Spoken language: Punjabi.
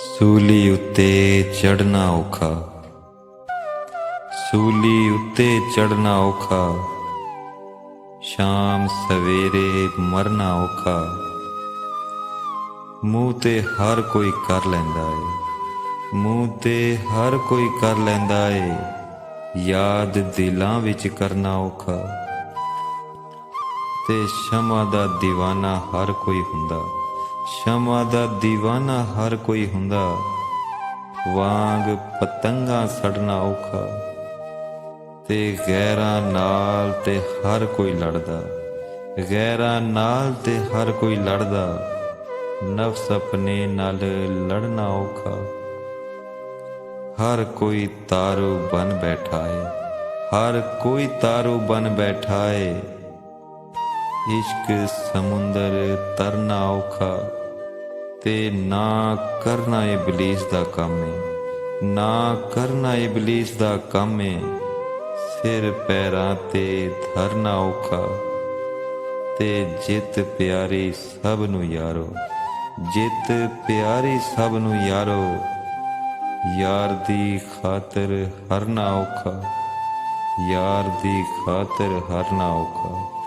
ਸੂਲੀ ਉੱਤੇ ਚੜ੍ਹਨਾ ਔਖਾ, ਸੂਲੀ ਉੱਤੇ ਚੜ੍ਹਨਾ ਔਖਾ, ਸ਼ਾਮ ਸਵੇਰੇ ਮਰਨਾ ਔਖਾ। ਮੂੰਹ ਤੇ ਹਰ ਕੋਈ ਕਰ ਲੈਂਦਾ ਏ, ਮੂੰਹ ਤੇ ਹਰ ਕੋਈ ਕਰ ਲੈਂਦਾ ਏ, ਯਾਦ ਦਿਲਾਂ ਵਿੱਚ ਕਰਨਾ ਔਖਾ। ਤੇ ਸ਼ਮਾ ਦਾ ਦੀਵਾਨਾ ਹਰ ਕੋਈ ਹੁੰਦਾ, ਸ਼ਮਾ ਦਾ ਦੀਵਾਨਾ ਹਰ ਕੋਈ ਹੁੰਦਾ, ਵਾਂਗ ਪਤੰਗਾਂ ਸੜਨਾ ਔਖਾ। ਤੇ ਗੈਰਾਂ ਨਾਲ ਤੇ ਹਰ ਕੋਈ ਲੜਦਾ, ਗੈਰਾਂ ਨਾਲ ਤੇ ਹਰ ਕੋਈ ਲੜਦਾ, ਨਫਸ ਆਪਣੇ ਨਾਲ ਲੜਨਾ ਔਖਾ। ਹਰ ਕੋਈ ਤਾਰੂ ਬਨ ਬੈਠਾ ਏ, ਹਰ ਕੋਈ ਤਾਰੂ ਬਨ ਬੈਠਾ ਏ, ਇਸ਼ਕ ਸਮੁੰਦਰ ਤਰਨਾ ਔਖਾ। ਤੇ ਨਾ ਕਰਨਾ ਇਬਲੀਸ ਦਾ ਕੰਮ ਏ, ਨਾ ਕਰਨਾ ਇਬਲੀਸ ਦਾ ਕੰਮ ਏ, ਸਿਰ ਪੈਰਾਂ ਤੇ ਧਰਨਾ ਔਖਾ। ਤੇ ਜਿੱਤ ਪਿਆਰੀ ਸਭ ਨੂੰ ਯਾਰੋ, ਜਿੱਤ ਪਿਆਰੀ ਸਭ ਨੂੰ ਯਾਰੋ, ਯਾਰ ਦੀ ਖਾਤਰ ਹਰਨਾ ਔਖਾ, ਯਾਰ ਦੀ ਖਾਤਰ ਹਰਨਾ ਔਖਾ।